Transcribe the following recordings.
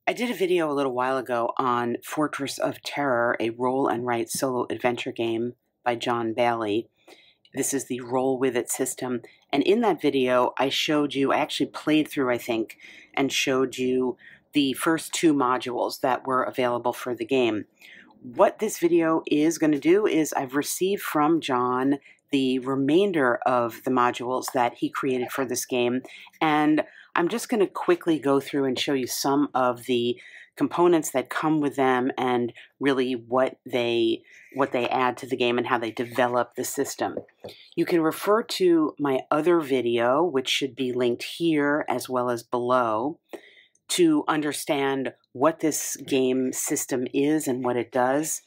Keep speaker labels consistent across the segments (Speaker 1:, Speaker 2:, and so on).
Speaker 1: I did a video a little while ago on Fortress of Terror, a roll and write solo adventure game by John Bailey. This is the roll with it system. And in that video, I actually played through, I think, and showed you the first two modules that were available for the game. What this video is going to do is I've received from John the remainder of the modules that he created for this game, and I'm just going to quickly go through and show you some of the components that come with them and really what they add to the game and how they develop the system. You can refer to my other video, which should be linked here as well as below, to understand what this game system is and what it does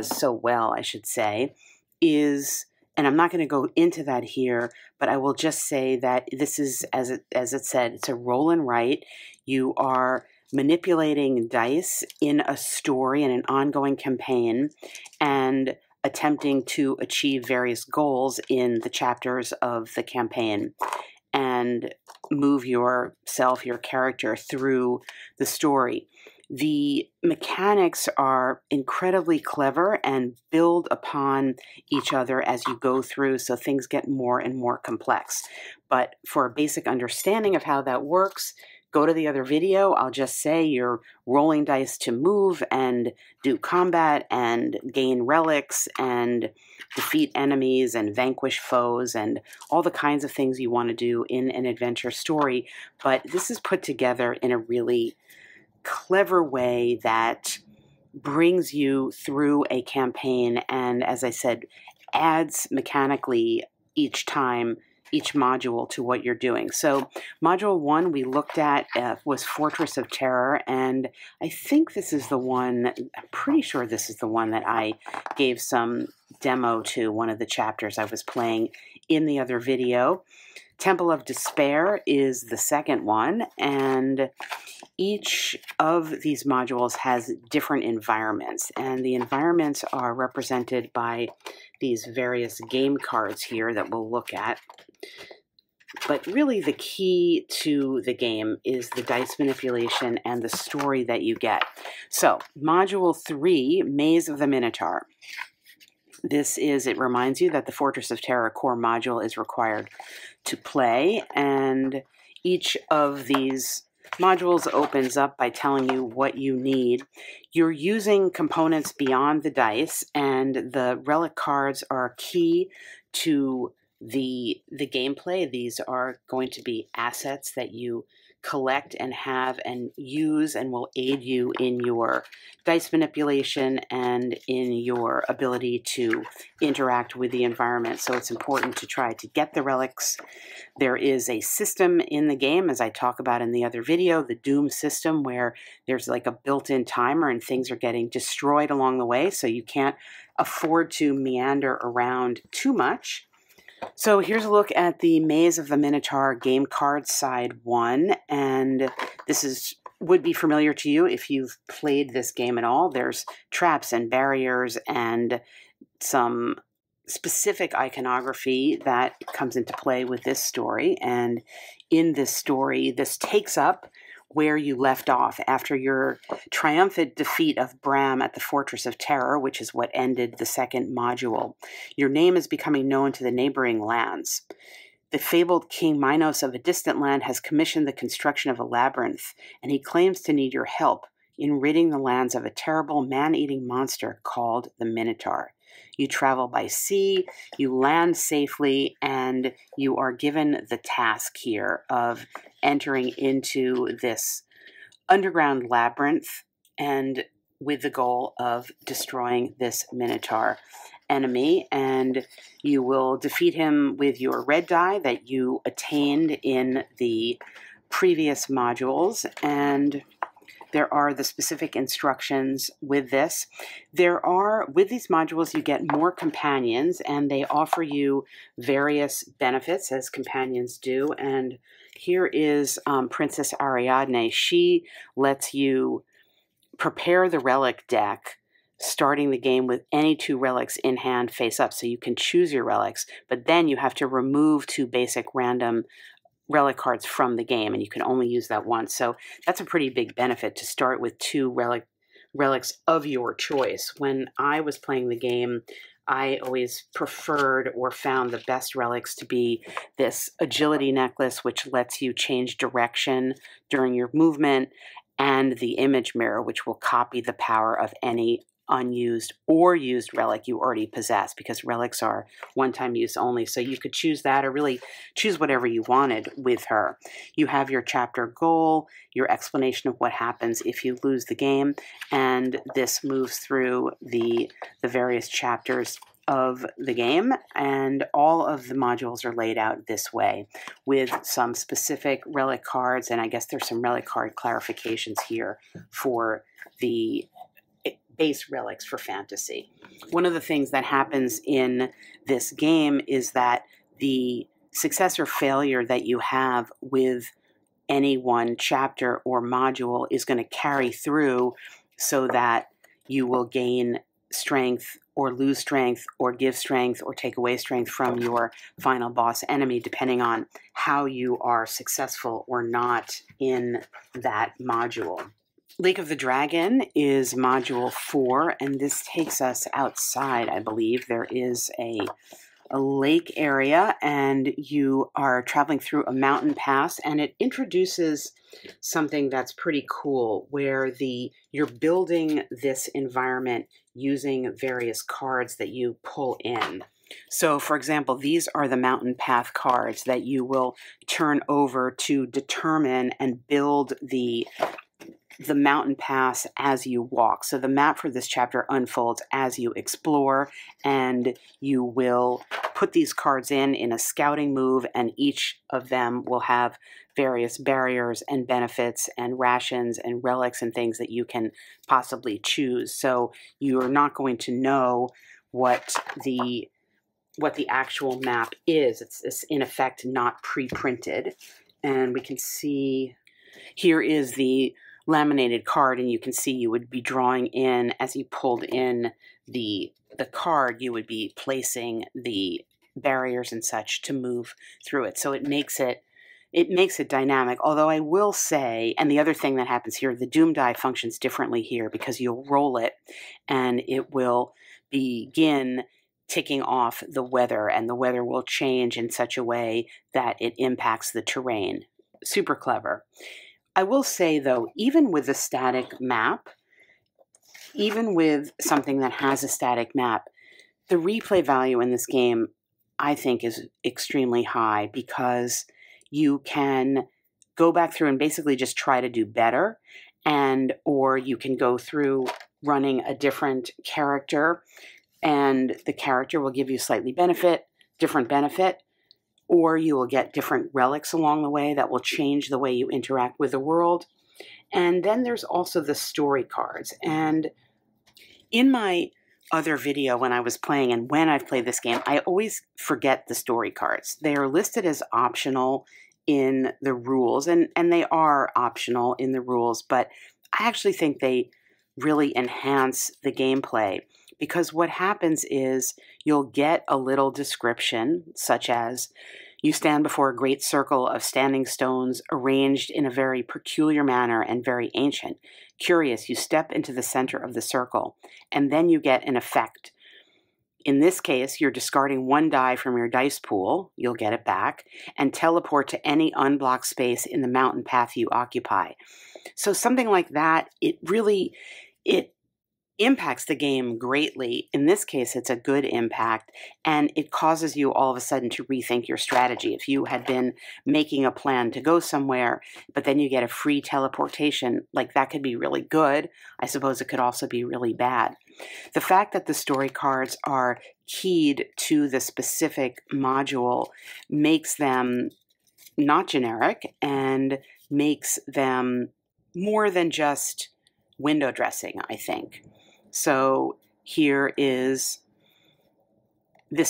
Speaker 1: so well, I should say, and I'm not going to go into that here, but I will just say that this is, as it said, it's a roll and write. You are manipulating dice in a story, in an ongoing campaign, and attempting to achieve various goals in the chapters of the campaign and move your character through the story. The mechanics are incredibly clever and build upon each other as you go through, so things get more and more complex. But for a basic understanding of how that works, go to the other video. I'll just say you're rolling dice to move and do combat and gain relics and defeat enemies and vanquish foes and all the kinds of things you want to do in an adventure story. But this is put together in a really clever way that brings you through a campaign and, as I said, adds mechanically each module to what you're doing. So module 1 we looked at was Fortress of Terror, and I think this is the one, I'm pretty sure this is the one that I gave some demo to, one of the chapters I was playing in the other video. Temple of Despair is the second one, and each of these modules has different environments, and the environments are represented by these various game cards here that we'll look at. But really the key to the game is the dice manipulation and the story that you get. So, Module 3, Maze of the Minotaur. It reminds you that the Fortress of Terror core module is required to play, and each of these modules opens up by telling you what you need. You're using components beyond the dice, and the relic cards are key to the gameplay. These are going to be assets that you collect and have and use and will aid you in your dice manipulation and in your ability to interact with the environment. So it's important to try to get the relics. There is a system in the game, as I talk about in the other video, the Doom system, where there's like a built-in timer and things are getting destroyed along the way, so you can't afford to meander around too much. So here's a look at the Maze of the Minotaur game card side 1, and this would be familiar to you if you've played this game at all. There's traps and barriers and some specific iconography that comes into play with this story, and in this story, this takes up where you left off after your triumphant defeat of Bram at the Fortress of Terror, which is what ended the second module. Your name is becoming known to the neighboring lands. The fabled King Minos of a distant land has commissioned the construction of a labyrinth, and he claims to need your help in ridding the lands of a terrible man-eating monster called the Minotaur. You travel by sea, you land safely, and you are given the task here of entering into this underground labyrinth and with the goal of destroying this Minotaur enemy. And you will defeat him with your red die that you attained in the previous modules, and there are the specific instructions with this. With these modules, you get more companions, and they offer you various benefits, as companions do. And here is Princess Ariadne. She lets you prepare the relic deck, starting the game with any 2 relics in hand face up, so you can choose your relics, but then you have to remove 2 basic random relic cards from the game, and you can only use that once. So that's a pretty big benefit to start with 2 relics of your choice. When I was playing the game, I always preferred or found the best relics to be this agility necklace, which lets you change direction during your movement, and the image mirror, which will copy the power of any unused or used relic you already possess, because relics are one-time use only. So you could choose that, or really choose whatever you wanted with her. You have your chapter goal, your explanation of what happens if you lose the game, and this moves through the various chapters of the game, and all of the modules are laid out this way with some specific relic cards, and I guess there's some relic card clarifications here for the base relics for fantasy. One of the things that happens in this game is that the success or failure that you have with any one chapter or module is going to carry through, so that you will gain strength or lose strength or give strength or take away strength from your final boss enemy, depending on how you are successful or not in that module. Lake of the Dragon is module 4, and this takes us outside, I believe. There is a lake area, and you are traveling through a mountain pass, and it introduces something that's pretty cool, where you're building this environment using various cards that you pull in. So, for example, these are the mountain path cards that you will turn over to determine and build the mountain pass as you walk. So the map for this chapter unfolds as you explore, and you will put these cards in a scouting move, and each of them will have various barriers and benefits and rations and relics and things that you can possibly choose. So you're not going to know what the actual map is. It's in effect not pre-printed. And we can see here is the laminated card, and you can see you would be drawing in, as you pulled in the card, you would be placing the barriers and such to move through it. So it makes it dynamic. Although I will say, and the other thing that happens here, the Doom die functions differently here, because you'll roll it and it will begin ticking off the weather, and the weather will change in such a way that it impacts the terrain. Super clever. I will say, though, even with a static map, even with something that has a static map, the replay value in this game, I think, is extremely high, because you can go back through and basically just try to do better, or you can go through running a different character, and the character will give you slightly different benefit, or you will get different relics along the way that will change the way you interact with the world. And then there's also the story cards. And in my other video when I was playing, and when I've played this game, I always forget the story cards. They are listed as optional in the rules, and they are optional in the rules, but I actually think they really enhance the gameplay, because what happens is you'll get a little description, such as, you stand before a great circle of standing stones arranged in a very peculiar manner and very ancient. Curious, you step into the center of the circle, and then you get an effect. In this case, you're discarding 1 die from your dice pool, you'll get it back, and teleport to any unblocked space in the mountain path you occupy. So something like that, it impacts the game greatly. In this case, it's a good impact, and it causes you all of a sudden to rethink your strategy. If you had been making a plan to go somewhere, but then you get a free teleportation, like, that could be really good. I suppose it could also be really bad. The fact that the story cards are keyed to the specific module makes them not generic, and makes them more than just window dressing, I think. So this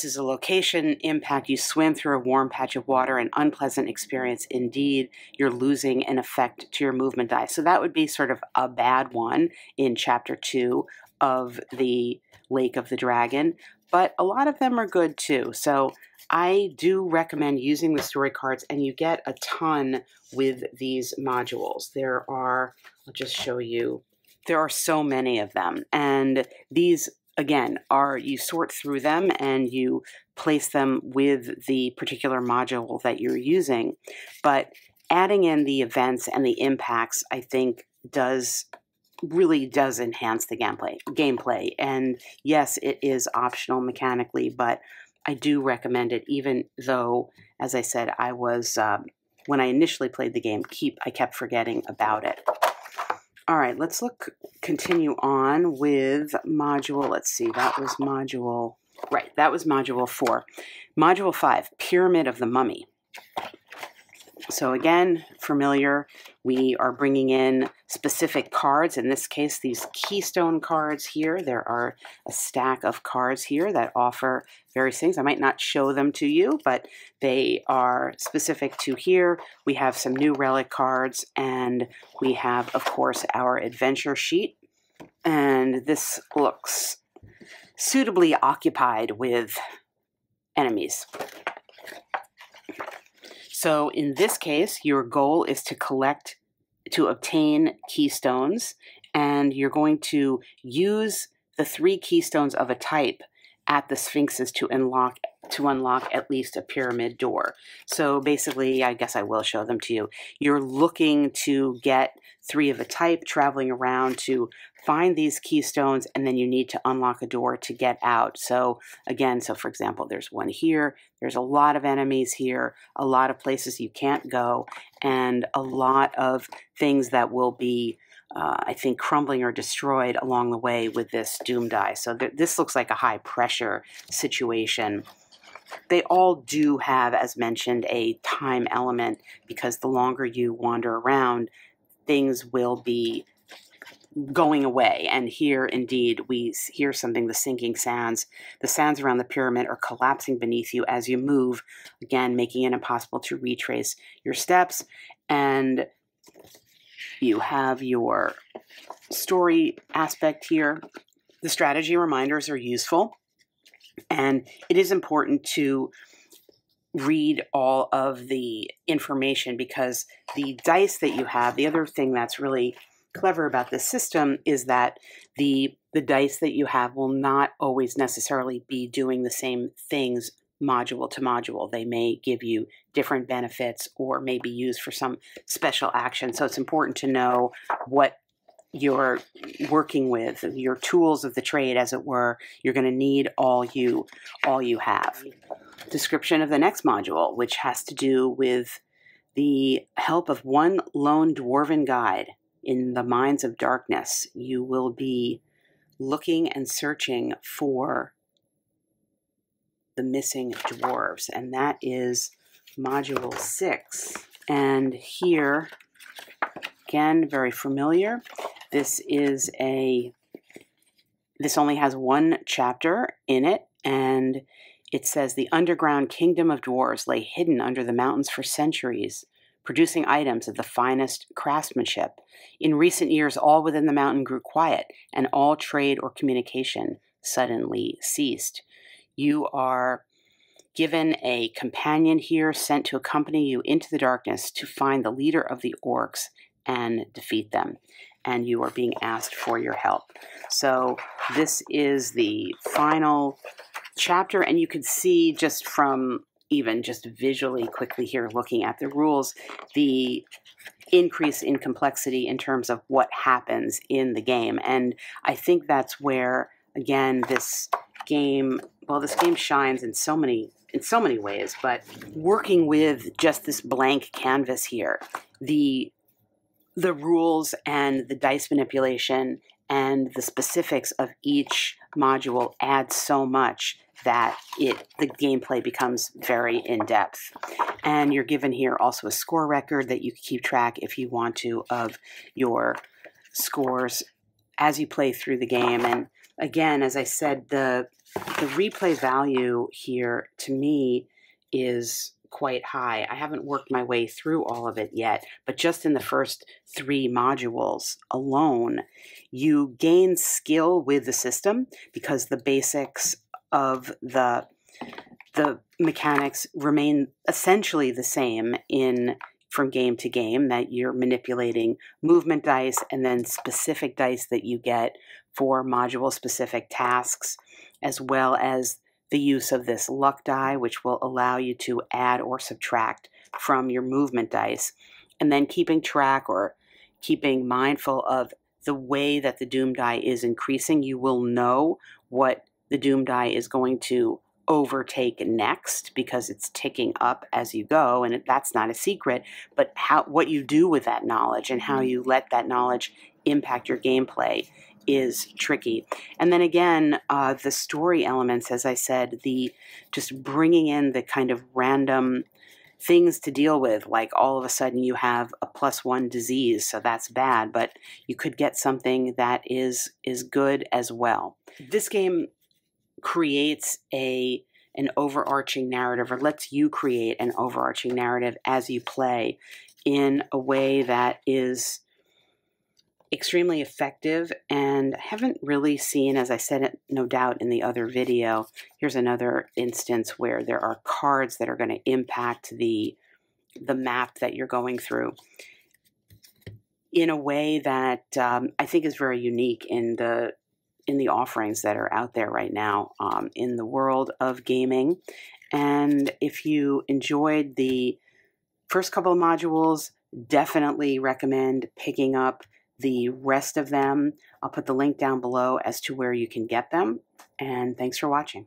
Speaker 1: is a location impact. You swim through a warm patch of water, an unpleasant experience indeed. You're losing an effect to your movement die. So that would be sort of a bad one in Chapter 2 of the Lake of the Dragon. But a lot of them are good too. So I do recommend using the story cards, and you get a ton with these modules. I'll just show you, there are so many of them, and these, again, you sort through them and you place them with the particular module that you're using. But adding in the events and the impacts, I think, really does enhance the gameplay. And yes, it is optional mechanically, but I do recommend it, even though, as I said, when I initially played the game, I kept forgetting about it. All right, let's continue on with module. Let's see, that was module 4. Module 5, Pyramid of the Mummy. So again, familiar, we are bringing in specific cards. In this case, these keystone cards here. There are a stack of cards here that offer various things. I might not show them to you, but they are specific to here. We have some new relic cards, and we have, of course, our adventure sheet. And this looks suitably occupied with enemies. So in this case, your goal is to obtain keystones, and you're going to use the 3 keystones of a type at the sphinxes to unlock at least a pyramid door. So basically, I guess I will show them to you. You're looking to get 3 of a type, traveling around to find these keystones, and then you need to unlock a door to get out. So again, for example, there's one here. There's a lot of enemies here, a lot of places you can't go, and a lot of things that will be I think, crumbling or destroyed along the way with this doom die. So this looks like a high pressure situation. They all do have, as mentioned, a time element, because the longer you wander around, things will be going away. And here, indeed, we hear something, the sinking sands. The sands around the pyramid are collapsing beneath you as you move, again, making it impossible to retrace your steps. And you have your story aspect here. The strategy reminders are useful, and it is important to read all of the information, because the dice that you have, the other thing that's really clever about this system is that the dice that you have will not always necessarily be doing the same things module to module. They may give you different benefits or may be used for some special action. So it's important to know what you're working with, your tools of the trade, as it were. You're going to need all you have. Description of the next module, which has to do with the help of one lone dwarven guide in the mines of darkness. You will be looking and searching for the missing dwarves, and that is module 6. And here, again, very familiar. This only has 1 chapter in it, and it says the underground kingdom of dwarves lay hidden under the mountains for centuries, producing items of the finest craftsmanship. In recent years, all within the mountain grew quiet, and all trade or communication suddenly ceased. You are given a companion here, sent to accompany you into the darkness to find the leader of the orcs and defeat them. And you are being asked for your help. So this is the final chapter, and you can see just from even just visually quickly here looking at the rules, the increase in complexity in terms of what happens in the game. And I think that's where, again, this game shines in so many ways, but working with just this blank canvas here, the rules and the dice manipulation and the specifics of each module add so much that the gameplay becomes very in-depth. And you're given here also a score record that you can keep track, if you want to, of your scores as you play through the game. And again, as I said, the replay value here, to me, is quite high. I haven't worked my way through all of it yet, but just in the first 3 modules alone, you gain skill with the system, because the basics of the mechanics remain essentially the same from game to game, that you're manipulating movement dice and then specific dice that you get for module-specific tasks, as well as the use of this luck die, which will allow you to add or subtract from your movement dice, and then keeping track or keeping mindful of the way that the Doom die is increasing. You will know what the Doom die is going to overtake next because it's ticking up as you go, and that's not a secret, but what you do with that knowledge and how you let that knowledge impact your gameplay is tricky. And then again, the story elements, as I said, just bringing in the kind of random things to deal with, like all of a sudden you have a +1 disease, so that's bad, but you could get something that is good as well. This game creates an overarching narrative, or lets you create an overarching narrative as you play in a way that is extremely effective, and I haven't really seen, as I said it no doubt in the other video, here's another instance where there are cards that are going to impact the map that you're going through in a way that I think is very unique in the offerings that are out there right now in the world of gaming. And if you enjoyed the first couple of modules, definitely recommend picking up the rest of them. I'll put the link down below as to where you can get them. And thanks for watching.